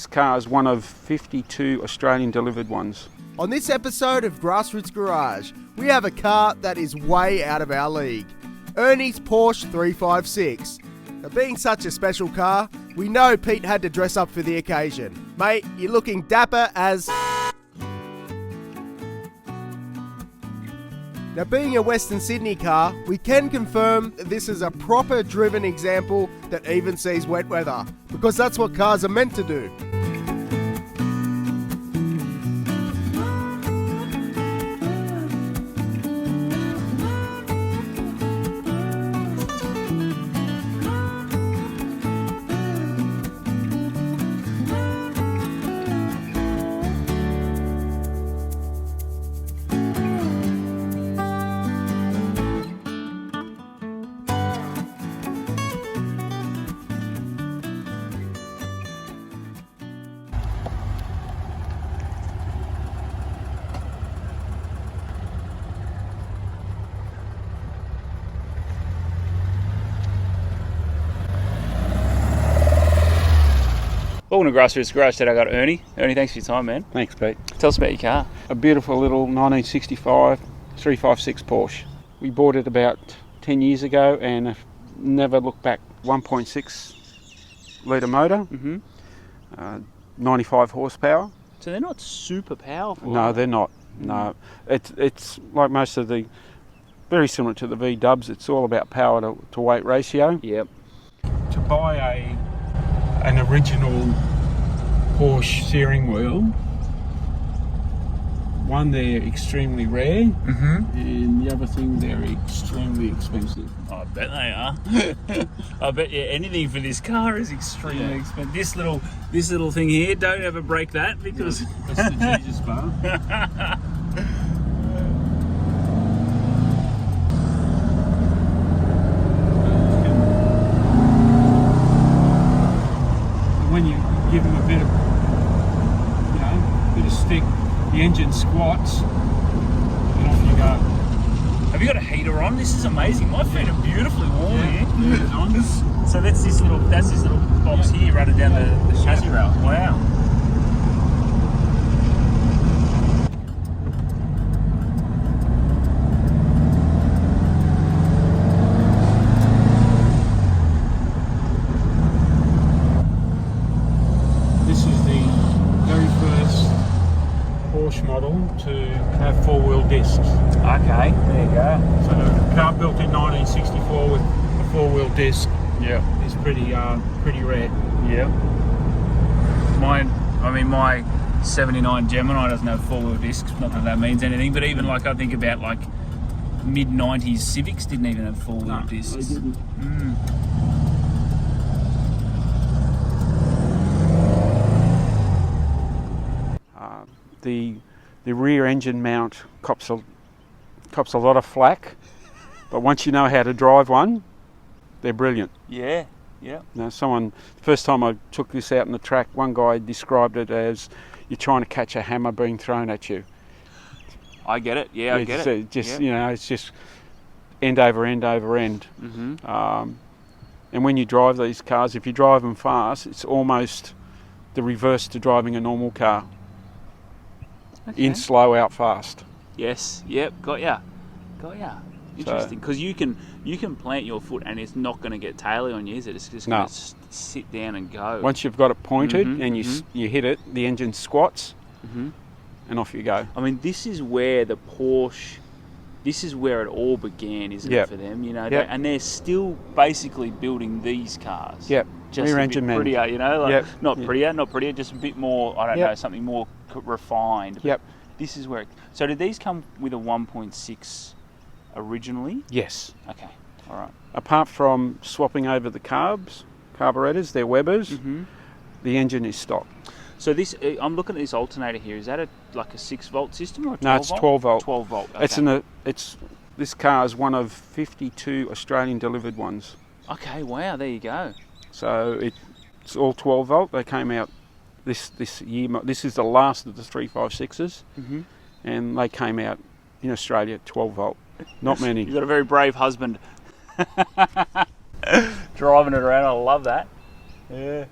This car is one of 52 Australian delivered ones. On this episode of Grassroots Garage, we have a car that is way out of our league. Ernie's Porsche 356. Now, being such a special car, we know Pete had to dress up for the occasion. Mate, you're looking dapper as... Now, being a Western Sydney car, we can confirm that this is a proper driven example that even sees wet weather, because that's what cars are meant to do. Welcome to Grassroots Garage. Today I got Ernie. Ernie, thanks for your time, man. Thanks, Pete. Tell us about your car. A beautiful little 1965 356 Porsche. We bought it about 10 years ago and have never looked back. 1.6 litre motor, 95 horsepower. So they're not super powerful. No, they're not. No, it's like most of the, very similar to the V-dubs. It's all about power to weight ratio. Yep. To buy an original Porsche steering wheel, one, they're extremely rare, and the other thing, they're extremely expensive. I bet they are. I bet anything for this car is extremely expensive. This little thing here, don't ever break that because That's the Jesus bar. When you give them a bit of stick, the engine squats, and off you go. Have you got a heater on? This is amazing. My feet are beautifully warm here. It's on. So that's this little box here running down the chassis rail. Wow. Model to have four-wheel discs. Okay, there you go. So the car built in 1964 with a four-wheel disc is pretty rare. Yeah. My 79 Gemini doesn't have four-wheel discs. Not that means anything, but even like I think about like mid-90s Civics didn't even have four-wheel discs. They didn't. The rear engine mount cops a lot of flack, but once you know how to drive one, they're brilliant. Yeah, yeah. Now, first time I took this out on the track, one guy described it as you're trying to catch a hammer being thrown at you. I get it. Yeah, I get it. It's just end over end over end. And when you drive these cars, if you drive them fast, it's almost the reverse to driving a normal car. Okay. In slow, out fast. Yes. Yep. Got ya. Interesting. Because you can plant your foot and it's not going to get taily on you, is it? It's just going to sit down and go. Once you've got it pointed and you hit it, the engine squats and off you go. I mean, this is where the Porsche, this is where it all began, isn't it, for them? You know, and they're still basically building these cars. Yep. Just rear a engine bit prettier, you know, like not prettier, just a bit more. I don't know, something more refined. Yep. This is where. So did these come with a 1.6 originally? Yes. Okay. All right. Apart from swapping over the carburetors, they're Webers. The engine is stock. So this, I'm looking at this alternator here. Is that like a 6-volt system or a 12 volt? No, it's 12 volt. 12 volt. Okay. This car is one of 52 Australian delivered ones. Okay. Wow. There you go. So it's all 12 volt. They came out this year. This is the last of the 356s, and they came out in Australia 12 volt. Not many. You've got a very brave husband driving it around. I love that. Yeah.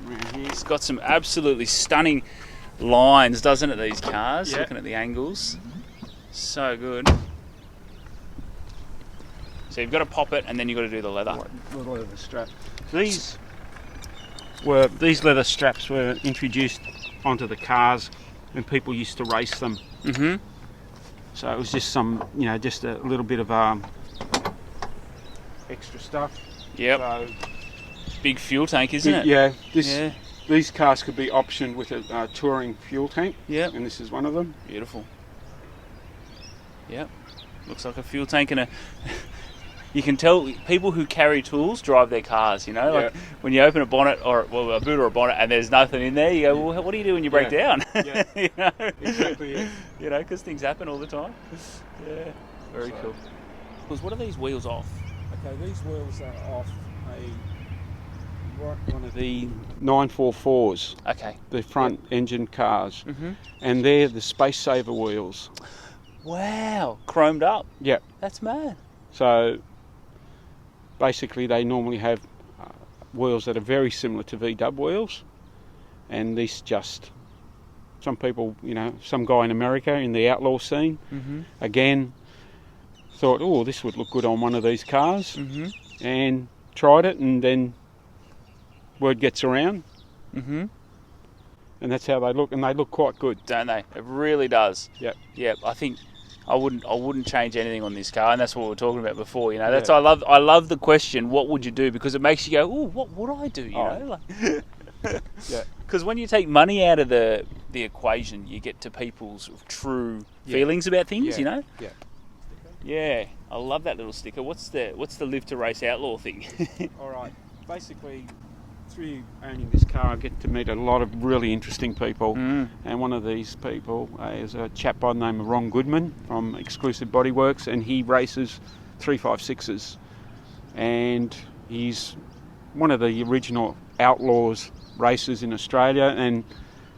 around here. It's got some absolutely stunning lines, doesn't it, these cars? Yeah. Looking at the angles. So good. So you've got to pop it and then you've got to do the leather. The leather strap. These leather straps were introduced onto the cars when people used to race them. Mm-hmm. So it was just some, just a little bit of extra stuff. Yep. So, big fuel tank, isn't it? Yeah. Yeah. These cars could be optioned with a touring fuel tank. Yep. And this is one of them. Beautiful. Yep. Looks like a fuel tank and a... You can tell people who carry tools drive their cars, like when you open a bonnet or a boot or a bonnet and there's nothing in there, you go, well, what do you do when you break down? Yeah. Exactly. Yeah. Because things happen all the time. Yeah, very cool. Because what are these wheels off? Okay, these wheels are off one of the 944s. Okay. The front engine cars. Mm-hmm. And they're the Space Saver wheels. Wow, chromed up. Yep. That's mad. So basically they normally have wheels that are very similar to V-dub wheels, and these just, some people, some guy in America in the outlaw scene, again, thought, oh, this would look good on one of these cars, and tried it, and then word gets around, and that's how they look, and they look quite good. Don't they? It really does. Yep. Yep. I think I wouldn't change anything on this car, and that's what we were talking about before. That's I love the question. What would you do? Because it makes you go, oh, what would I do? Yeah. Because when you take money out of the equation, you get to people's true feelings about things. Yeah. Yeah. Yeah. I love that little sticker. What's the Live to Race Outlaw thing? All right. Basically, through owning this car, I get to meet a lot of really interesting people, and one of these people is a chap by the name of Ron Goodman from Exclusive Bodyworks, and he races 356s, and he's one of the original outlaws racers in Australia, and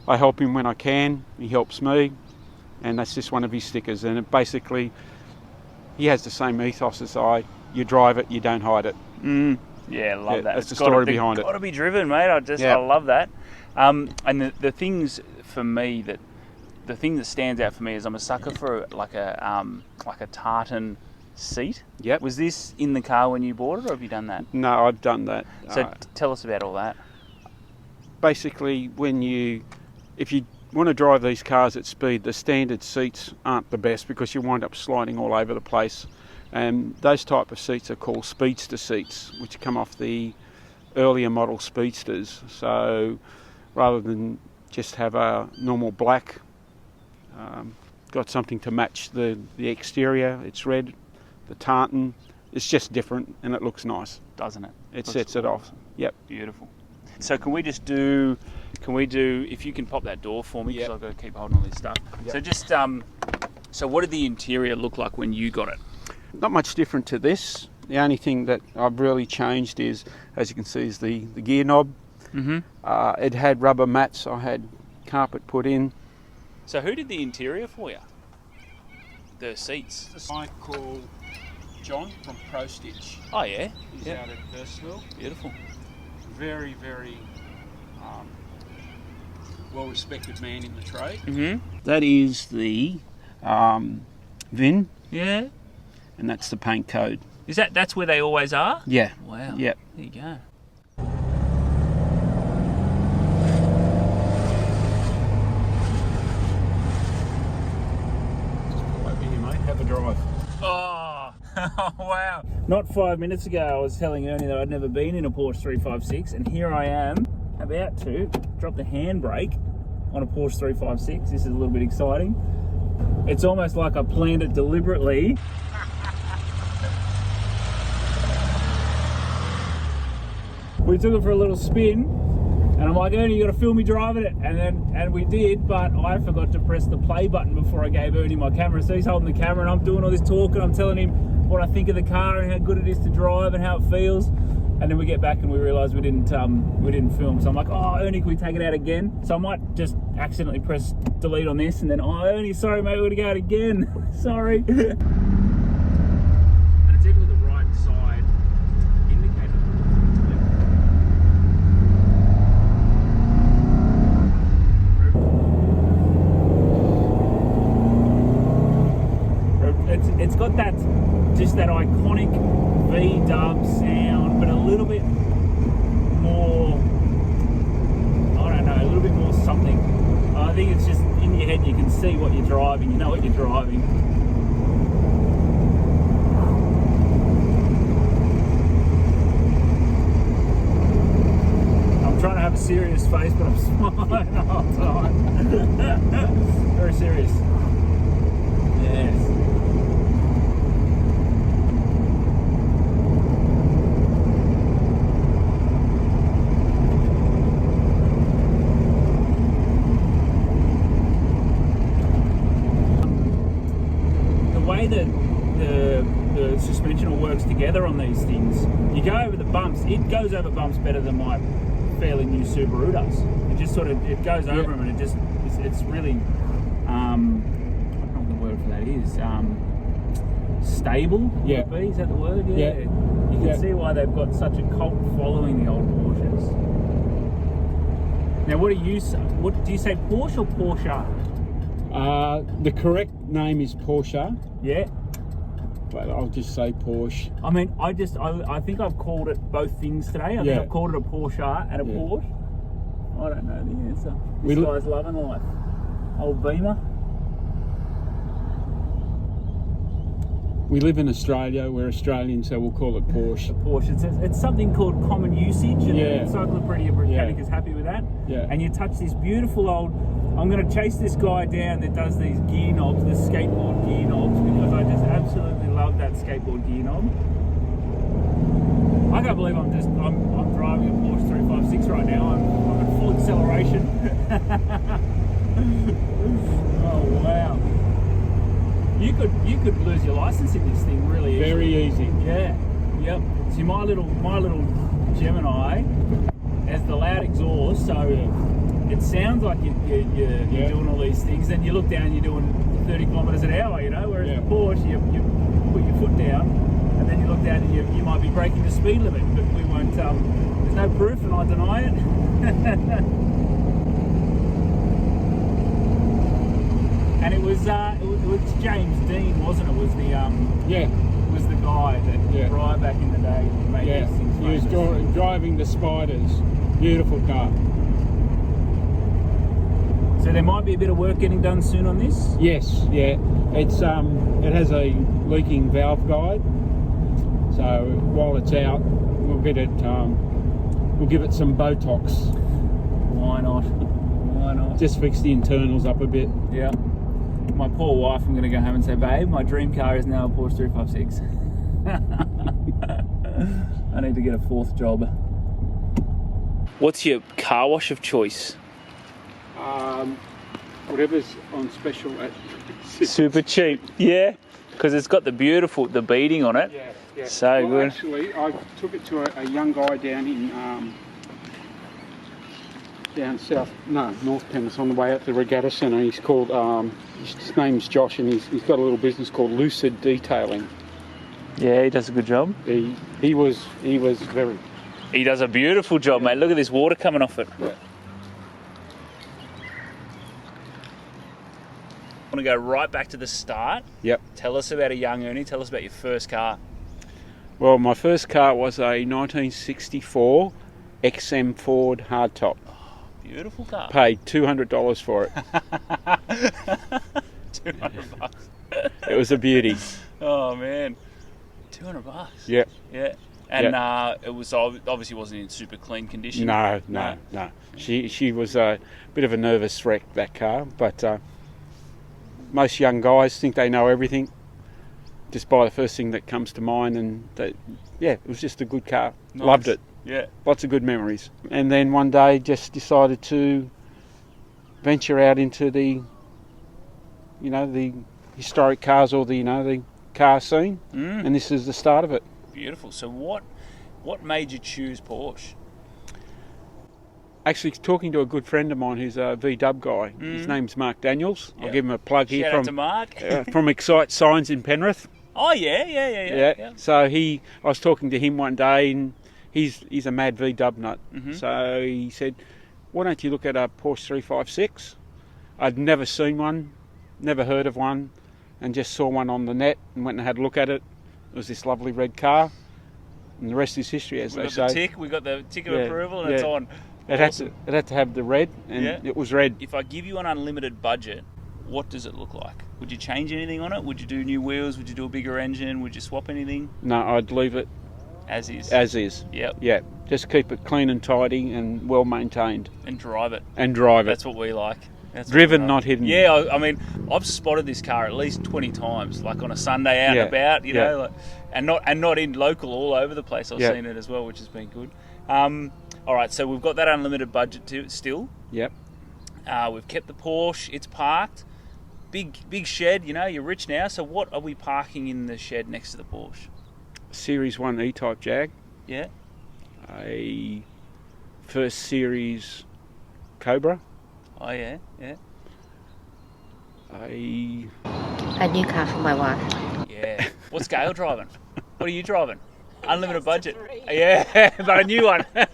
I help him when I can. He helps me, and that's just one of his stickers, and it basically, he has the same ethos as I. You drive it, you don't hide it. Yeah, I love that. That's the story behind it. It's got to be driven, mate. I love that. And the things for me the thing that stands out for me is I'm a sucker for like a tartan seat. Yep. Was this in the car when you bought it, or have you done that? No, I've done that. So tell us about all that. Basically, if you want to drive these cars at speed, the standard seats aren't the best because you wind up sliding all over the place. And those type of seats are called Speedster Seats, which come off the earlier model Speedsters. So rather than just have a normal black, got something to match the exterior. It's red, the tartan. It's just different, and it looks nice, doesn't it? It sets it off. Yep. Beautiful. So can we do, if you can pop that door for me, because I've got to keep holding all this stuff. Yep. So just, so what did the interior look like when you got it? Not much different to this. The only thing that I've really changed is, as you can see, is the gear knob. It had rubber mats. I had carpet put in. So who did the interior for you? The seats? This guy called John from Pro Stitch. Oh yeah? He's out at Hurstville. Beautiful. Very, very well-respected man in the trade. That is the VIN. Yeah. And that's the paint code. That's where they always are? Yeah. Wow. Yep. There you go. Over here, mate. Have a drive. Oh, wow. Not 5 minutes ago I was telling Ernie that I'd never been in a Porsche 356, and here I am about to drop the handbrake on a Porsche 356. This is a little bit exciting. It's almost like I planned it deliberately. We took it for a little spin, and I'm like, Ernie, you got to film me driving it, and we did, but I forgot to press the play button before I gave Ernie my camera. So he's holding the camera, and I'm doing all this talking. I'm telling him what I think of the car and how good it is to drive and how it feels. And then we get back and we realise we didn't film. So I'm like, oh, Ernie, can we take it out again? So I might just accidentally press delete on this, and then, oh, Ernie, sorry, mate, we're gonna go out again. Sorry. And it's even with the right side indicator. got that iconic V-dub sound, but a little bit more, I don't know, a little bit more something. I think it's just in your head, you can see what you're driving, you know what you're driving. I'm trying to have a serious face, but I'm smiling the whole time. Very serious. Yes. The way that the suspension all works together on these things, you go over the bumps, it goes over bumps better than my fairly new Subaru does. It just sort of, it goes over them, and it's really, I don't know what the word for that is, stable. Yeah. Would it be? Is that the word? Yeah. You can see why they've got such a cult following, the old Porsches. Now, what do you say? What do you say, Porsche or Porsche? The correct name is Porsche, Yeah. but I'll just say Porsche. I mean, I think I've called it both things today. I think I've called it a Porsche and a Porsche. I don't know the answer. This guy's loving life. Old Beamer. We live in Australia. We're Australian, so we'll call it Porsche. A Porsche. It's something called common usage, and Yeah. Encyclopedia Britannica is happy with that. Yeah. And you touch this beautiful old. I'm going to chase this guy down that does these gear knobs, the skateboard gear knobs, because I just absolutely love that skateboard gear knob. I can't believe I'm driving a Porsche 356 right now. I'm at full acceleration. Oh wow! You could lose your license in this thing really easily. Very easy. Yeah. Yep. See, my little Gemini has the loud exhaust, so it sounds like you're doing all these things. Then you look down, you're doing 30 kilometres an hour, you know. Whereas the Porsche, you put your foot down, and then you look down and you might be breaking the speed limit. But we won't. There's no proof, and I deny it. And it was James Dean, wasn't it? Was the was the guy that drive back in the day made these things He was famous. driving the Spiders. Beautiful car. So there might be a bit of work getting done soon on this. Yes, yeah. It's it has a leaking valve guide. So while it's out, we'll get it. We'll give it some Botox. Why not? Why not? Just fix the internals up a bit. Yeah. My poor wife, I'm going to go home and say, babe, my dream car is now a Porsche 356. I need to get a fourth job. What's your car wash of choice? Whatever's on special at Super cheap. Yeah, because it's got the beading on it. Yeah. So good. Actually, I took it to a young guy down in North Penrith on the way out to the Regatta Centre. He's called his name's Josh, and he's got a little business called Lucid Detailing. Yeah, he does a good job. He does a beautiful job, mate. Look at this water coming off it. Yeah. I want to go right back to the start. Yep. Tell us about a young Ernie. Tell us about your first car. Well, my first car was a 1964 XM Ford hardtop. Beautiful car. Paid $200 for it. $200. It was a beauty. Oh man, $200. Yep. Yeah. And it was obviously wasn't in super clean condition. No. She was a bit of a nervous wreck, that car, but most young guys think they know everything. Just buy the first thing that comes to mind, and it was just a good car. Nice. Loved it. Yeah. Lots of good memories. And then one day just decided to venture out into the historic cars, or the car scene. And this is the start of it. Beautiful. So what made you choose Porsche? Actually, talking to a good friend of mine who's a VW guy. His name's Mark Daniels. Yep. I'll give him a plug here Shout out to Mark. from Excite Signs in Penrith. Oh yeah. So I was talking to him one day, and he's a mad VW nut. So he said, "Why don't you look at a Porsche 356?" I'd never seen one, never heard of one, and just saw one on the net and went and had a look at it. It was this lovely red car, and the rest is history, as they say. We got the tick of approval, and it's on. It had to have the red, and it was red. If I give you an unlimited budget, what does it look like? Would you change anything on it? Would you do new wheels? Would you do a bigger engine? Would you swap anything? No, I'd leave it as is. As is. Yep. Yeah. Just keep it clean and tidy and well maintained. And drive it. That's what we like. Driven, not hidden. Yeah, I mean, I've spotted this car at least 20 times, like on a Sunday out and about, you know, like, and not in local, all over the place. I've seen it as well, which has been good. All right, so we've got that unlimited budget still. Yep. We've kept the Porsche. It's parked. Big shed. You know, you're rich now. So what are we parking in the shed next to the Porsche? Series 1 E-Type Jag. Yeah. A first series Cobra. Oh yeah. A new car for my wife. Yeah. What's Gail driving? What are you driving? Unlimited budget. Yeah, but a new one. Right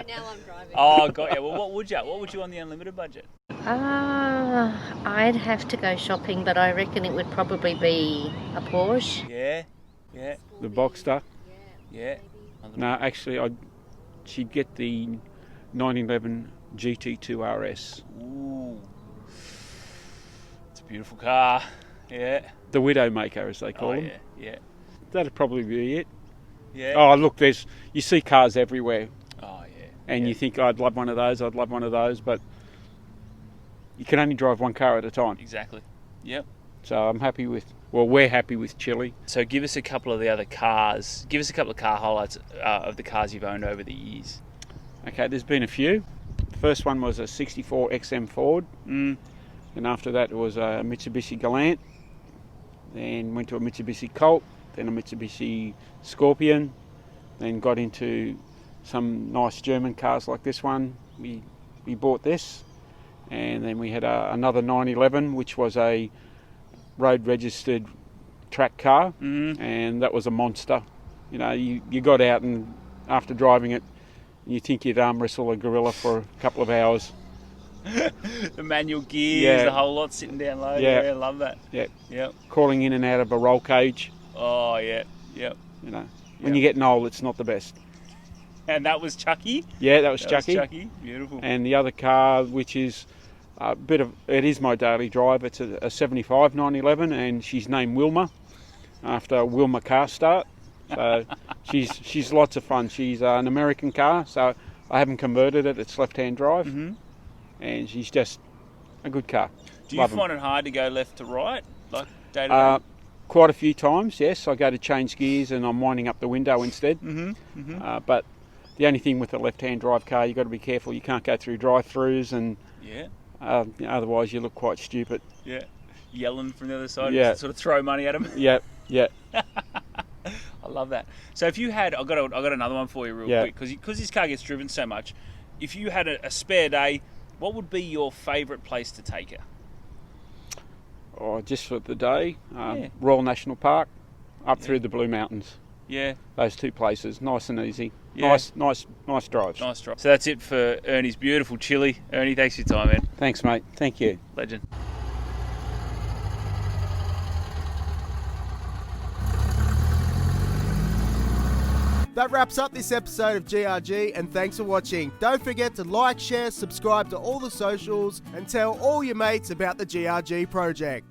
now I'm driving. Oh, got you. Well, what would you on the unlimited budget? I'd have to go shopping, but I reckon it would probably be a Porsche. Yeah. The Boxster. Yeah. No, actually, she'd get the 911 GT2 RS. Ooh. It's a beautiful car. Yeah. The Widowmaker, as they call them. Yeah. That'd probably be it. Yeah. Oh, look, you see cars everywhere. Oh, yeah. And you think, I'd love one of those, but you can only drive one car at a time. Exactly. Yep. So we're happy with Chile. So give us a couple of the other cars. Give us a couple of car highlights of the cars you've owned over the years. Okay, there's been a few. The first one was a 64 XM Ford. And after that it was a Mitsubishi Galant. Then went to a Mitsubishi Colt. Then a Mitsubishi Scorpion. Then got into some nice German cars like this one. We bought this. And then we had another 911, which was a road registered track car, and that was a monster. You know, you got out, and after driving it, you think you'd arm wrestle a gorilla for a couple of hours. The manual gears, the whole lot sitting down low. Yeah, love that. Yeah. Yep. Crawling in and out of a roll cage. Oh yeah. Yep. You know, when you get old, it's not the best. And that was Chucky? Yeah, that was Chucky. Beautiful. And the other car, which is it is my daily drive. It's a 75 911, and she's named Wilma after Wilma Car Start. So she's lots of fun. She's an American car, so I haven't converted it. It's left-hand drive, and she's just a good car. Do you find it hard to go left to right, like day to day? Quite a few times, yes. I go to change gears, and I'm winding up the window instead. But the only thing with a left-hand drive car, you've got to be careful. You can't go through drive-throughs, and otherwise you look quite stupid. Yeah, yelling from the other side, sort of throw money at them. Yeah. I love that. So if you had, I got another one for you real quick, because this car gets driven so much. If you had a spare day, what would be your favourite place to take her? Oh, just for the day, Royal National Park, up through the Blue Mountains. Yeah, those two places, nice and easy. Yeah. Nice drives. Nice drive. So that's it for Ernie's beautiful Chile. Ernie, thanks for your time, man. Thanks, mate. Thank you. Legend. That wraps up this episode of GRG, and thanks for watching. Don't forget to like, share, subscribe to all the socials, and tell all your mates about the GRG project.